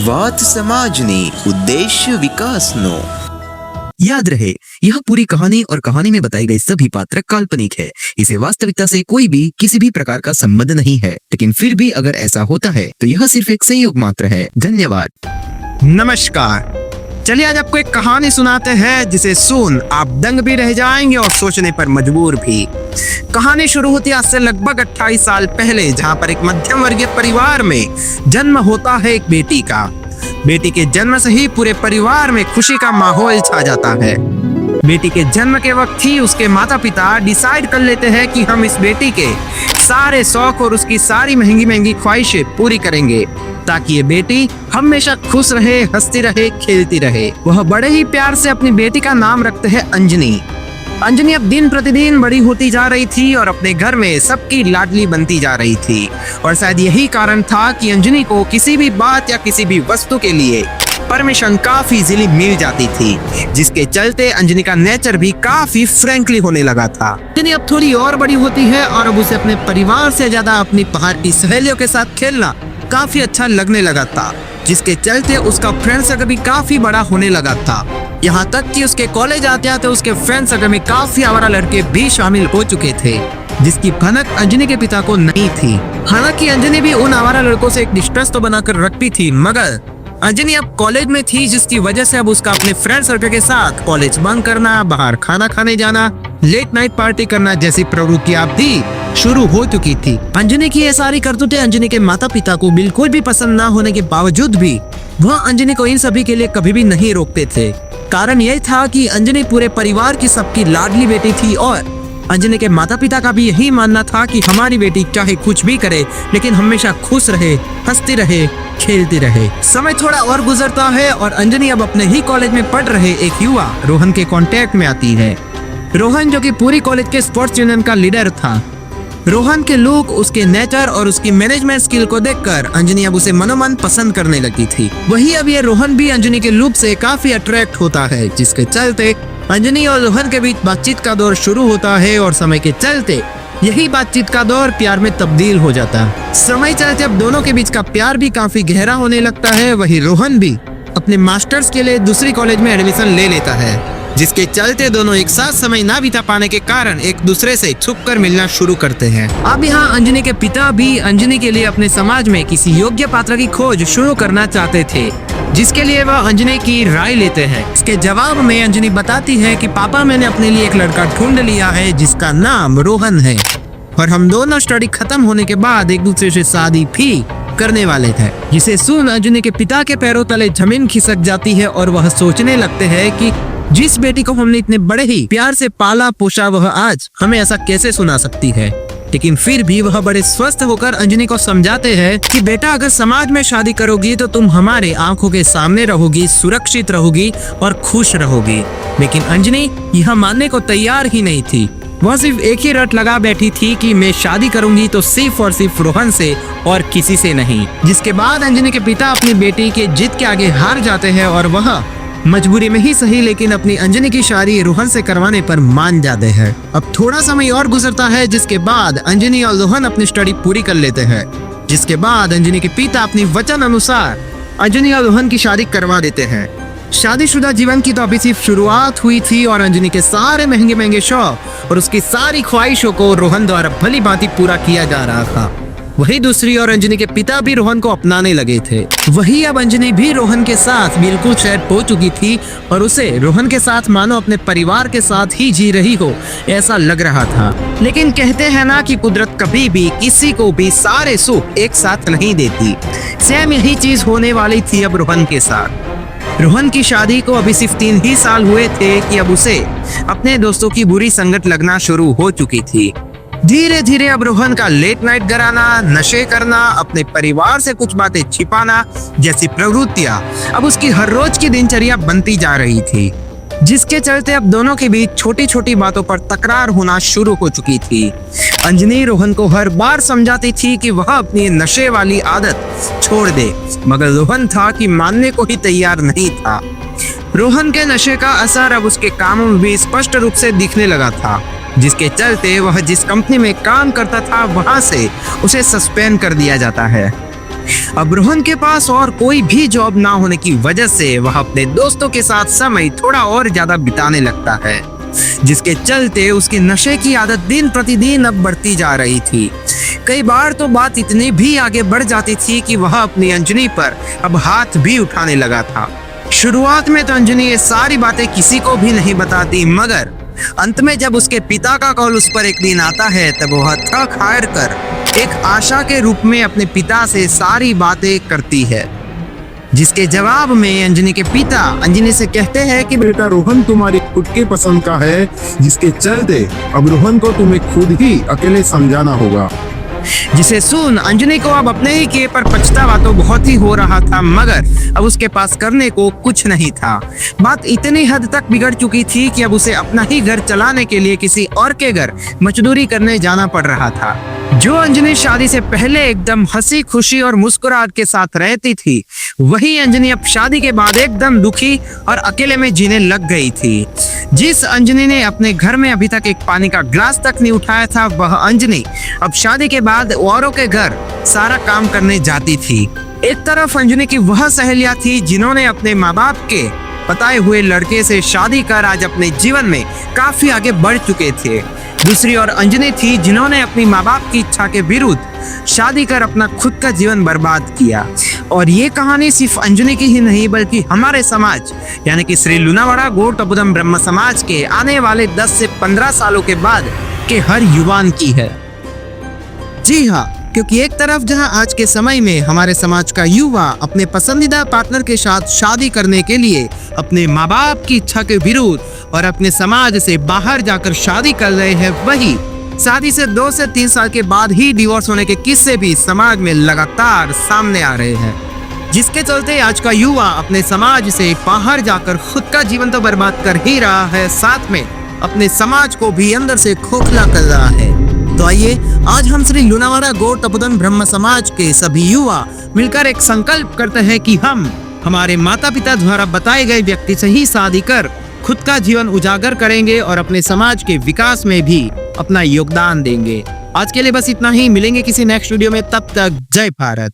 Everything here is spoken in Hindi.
વાત સમાજની ઉદ્દેશ્ય વિકાસનો। याद रहे, यह पूरी कहानी और कहानी में बताई गई सभी पात्र काल्पनिक है। इसे वास्तविकता से कोई भी किसी भी प्रकार का संबंध नहीं है, लेकिन फिर भी अगर ऐसा होता है तो यह सिर्फ एक संयोग मात्र है। धन्यवाद। नमस्कार, चलिए आज आपको एक कहानी सुनाते हैं जिसे सुन आप दंग भी रह जाएंगे और सोचने पर मजबूर भी। कहानी शुरू होती है आज से लगभग 28 साल पहले, जहां पर एक मध्यम वर्गीय परिवार में जन्म होता है एक बेटी का। बेटी के जन्म से ही पूरे परिवार में खुशी का माहौल छा जाता है। बेटी के जन्म के वक्त ही उसके माता पिता डिसाइड कर लेते हैं कि हम इस बेटी के सारे शौक और उसकी सारी महंगी महंगी ख्वाहिशें पूरी करेंगे, ताकि ये बेटी हमेशा खुश रहे, हंसती रहे, खेलती रहे। वह बड़े ही प्यार से अपनी बेटी का नाम रखते हैं अंजनी। अंजनी अब दिन प्रतिदिन बड़ी होती जा रही थी और अपने घर में सबकी लाडली बनती जा रही थी, और शायद यही कारण था कि अंजनी को किसी भी बात या किसी भी वस्तु के लिए परमिशन काफी इजीली मिल जाती थी, जिसके चलते अंजनी का नेचर भी काफी फ्रैंकली होने लगा था। अंजनी अब थोड़ी और बड़ी होती है और अब उसे अपने परिवार से ज्यादा अपनी बाहर की सहेलियों के साथ खेलना काफी अच्छा लगने लगा था, जिसके चलते उसका फ्रेंड सर्कल भी काफी बड़ा होने लगा था। यहाँ तक कि उसके कॉलेज आते आते उसके फ्रेंड सर्कल में काफी आवारा लड़के भी शामिल हो चुके थे, जिसकी भनक अंजनी के पिता को नहीं थी। हालांकि अंजनी भी उन आवारा लड़कों से एक डिस्टेंस तो बनाकर रखती थी, मगर अंजनी अब कॉलेज में थी, जिसकी वजह से अब उसका अपने फ्रेंड सर्कल के साथ कॉलेज बंक करना, बाहर खाना खाने जाना, लेट नाइट पार्टी करना जैसी प्रवृत्तियां भी शुरू हो चुकी थी। अंजनी की ये सारी करतूतें अंजनी के माता पिता को बिल्कुल भी पसंद न होने के बावजूद भी वह अंजनी को इन सभी के लिए कभी भी नहीं रोकते थे। कारण यह था कि अंजनी पूरे परिवार की सबकी लाडली बेटी थी, और अंजनी के माता पिता का भी यही मानना था कि हमारी बेटी चाहे कुछ भी करे, लेकिन हमेशा खुश रहे, हंसती रहे, खेलती रहे। समय थोड़ा और गुजरता है और अंजनी अब अपने ही कॉलेज में पढ़ रहे एक युवा रोहन के कांटेक्ट में आती है। रोहन जो कि पूरी कॉलेज के स्पोर्ट्स यूनियन का लीडर था। रोहन के लुक, उसके नेचर और उसकी मैनेजमेंट स्किल को देखकर अंजनी अब उसे मनोमन पसंद करने लगी थी। वही अब ये रोहन भी अंजनी के लुक से काफी अट्रैक्ट होता है, जिसके चलते अंजनी और रोहन के बीच बातचीत का दौर शुरू होता है, और समय के चलते यही बातचीत का दौर प्यार में तब्दील हो जाता है। समय चलते अब दोनों के बीच का प्यार भी काफी गहरा होने लगता है। वही रोहन भी अपने मास्टर्स के लिए दूसरी कॉलेज में एडमिशन ले लेता है, जिसके चलते दोनों एक साथ समय ना बिता पाने के कारण एक दूसरे से छुपकर मिलना शुरू करते हैं। अब यहाँ अंजनी के पिता भी अंजनी के लिए अपने समाज में किसी योग्य पात्र की खोज शुरू करना चाहते थे, जिसके लिए वह अंजनी की राय लेते हैं। इसके जवाब में अंजनी बताती है कि पापा, मैंने अपने लिए एक लड़का ढूंढ लिया है जिसका नाम रोहन है, और हम दोनों स्टडी खत्म होने के बाद एक दूसरे से शादी भी करने वाले थे। जिसे सुन अंजनी के पिता के पैरों तले जमीन खिसक जाती है, और वह सोचने लगते हैं कि जिस बेटी को हमने इतने बड़े ही प्यार से पाला पोषा, वह आज हमें ऐसा कैसे सुना सकती है। लेकिन फिर भी वह बड़े स्वस्थ होकर अंजनी को समझाते हैं कि बेटा, अगर समाज में शादी करोगी तो तुम हमारे आंखों के सामने रहोगी, सुरक्षित रहोगी और खुश रहोगी। लेकिन अंजनी यह मानने को तैयार ही नहीं थी। वह सिर्फ एक ही रट लगा बैठी थी कि मैं शादी करूंगी तो सिर्फ और सिर्फ रोहन से और किसी से नहीं। जिसके बाद अंजनी के पिता अपनी बेटी के जिद के आगे हार जाते हैं, और वह मजबूरी में ही सही लेकिन अपनी अंजनी की शादी रोहन से करवाने पर मान जाते हैं। अब थोड़ा समय और गुजरता है, जिसके बाद अंजनी और रोहन अपनी स्टडी पूरी कर लेते हैं। जिसके बाद अंजनी के पिता अपनी वचन अनुसार अंजनी और रोहन की शादी करवा देते हैं। शादीशुदा जीवन की तो अभी सिर्फ शुरुआत हुई थी, और अंजनी के सारे महंगे महंगे शौक और उसकी सारी ख्वाहिशों को रोहन द्वारा भली भांति पूरा किया जा रहा था। वही दूसरी और अंजनी के पिता भी रोहन को अपनाने लगे थे। वही अब अंजनी भी रोहन के साथ बिल्कुल सेट हो चुकी थी, और उसे रोहन के साथ मानो अपने परिवार के साथ ही जी रही हो ऐसा लग रहा था। लेकिन कहते हैं ना कि कुदरत कभी भी किसी को भी सारे सुख एक साथ नहीं देती। सेम यही चीज होने वाली थी अब रोहन के साथ। रोहन की शादी को अभी सिर्फ 3 ही साल हुए थे कि अब उसे अपने दोस्तों की बुरी संगत लगना शुरू हो चुकी थी। धीरे धीरे अब रोहन का लेट नाइट कराना, नशे करना, अपने परिवार से कुछ बातें छिपाना जैसी प्रवृत्तियां अब उसकी हर रोज की दिनचर्या बनती जा रही थी, जिसके चलते अब दोनों के बीच छोटी छोटी बातों पर तकरार होना शुरू हो चुकी थी। अंजनी रोहन को हर बार समझाती थी कि वह अपनी नशे वाली आदत छोड़ दे, मगर रोहन था कि मानने को ही तैयार नहीं था। रोहन के नशे का असर अब उसके कामों में भी स्पष्ट रूप से दिखने लगा था, जिसके चलते वह जिस कंपनी में काम करता था वहां से उसे सस्पेंड कर दिया जाता है। अब रोहन के पास और कोई भी जॉब ना होने की वजह से वह अपने दोस्तों के साथ समय थोड़ा और ज्यादा बिताने लगता है, जिसके चलते उसके नशे की आदत दिन प्रतिदिन अब बढ़ती जा रही थी। कई बार तो बात इतनी भी आगे बढ़ जाती थी कि वह अपनी अंजनी पर अब हाथ भी उठाने लगा था। शुरुआत में तो अंजनी ये सारी बातें किसी को भी नहीं बताती, मगर अंत में जब उसके पिता का कॉल उस पर एक दिन आता है तब वह थक हार कर एक आशा के रूप में अपने पिता से सारी बातें करती है, जिसके जवाब में अंजनी के पिता अंजनी से कहते हैं कि बेटा रोहन तुम्हारी खुद के पसंद का है, जिसके चलते अब रोहन को तुम्हें खुद ही अकेले समझाना होगा। जिसे सुन अंजनी को अब अपने ही किए पर पछतावा तो बहुत ही हो रहा था, मगर अब उसके पास करने को कुछ नहीं था। बात इतनी हद तक बिगड़ चुकी थी कि अब उसे अपना ही घर चलाने के लिए किसी और के घर मजदूरी करने जाना पड़ रहा था। जो अंजनी शादी से पहले एकदम हंसी खुशी और मुस्कुराहट के साथ रहती थी, वही अंजनी अब शादी के बाद एकदम दुखी और अकेले में जीने लग गई थी। जिस अंजनी ने अपने घर में अभी तक एक पानी का ग्लास तक नहीं उठाया था, वह अंजनी अब शादी के बाद औरों के घर सारा काम करने जाती थी। एक तरफ अंजनी की वह सहेलियां थी जिन्होंने अपने माँ बाप के बताए हुए लड़के से शादी कर आज अपने जीवन में काफी आगे बढ़ चुके थे। दूसरी ओर अंजनी थी जिन्होंने अपनी माँ बाप की इच्छा के विरुद्ध शादी कर अपना खुद का जीवन बर्बाद किया। और ये कहानी सिर्फ अंजनी की ही नहीं बल्कि हमारे समाज यानी कि श्री लूनावाड़ा गौड़ तपोधन ब्रह्म समाज के आने वाले 10 से 15 सालों के बाद के हर युवान की है। जी हाँ, क्योंकि एक तरफ जहां आज के समय में हमारे समाज का युवा अपने पसंदीदा पार्टनर के साथ शादी करने के लिए अपने माँ बाप की इच्छा के विरुद्ध और अपने समाज से बाहर जाकर शादी कर रहे हैं, वही शादी से 2 से 3 साल के बाद ही डिवोर्स होने के किस्से भी समाज में लगातार सामने आ रहे हैं, जिसके चलते आज का युवा अपने समाज से बाहर जाकर खुद का जीवन तो बर्बाद कर ही रहा है, साथ में अपने समाज को भी अंदर से खोखला कर रहा है। तो आइए आज हम श्री लूनावाड़ा गौड़ तपोधन ब्रह्म समाज के सभी युवा मिलकर एक संकल्प करते हैं कि हम हमारे माता पिता द्वारा बताए गए व्यक्ति से ही शादी कर खुद का जीवन उजागर करेंगे और अपने समाज के विकास में भी अपना योगदान देंगे। आज के लिए बस इतना ही, मिलेंगे किसी नेक्स्ट वीडियो में, तब तक जय भारत।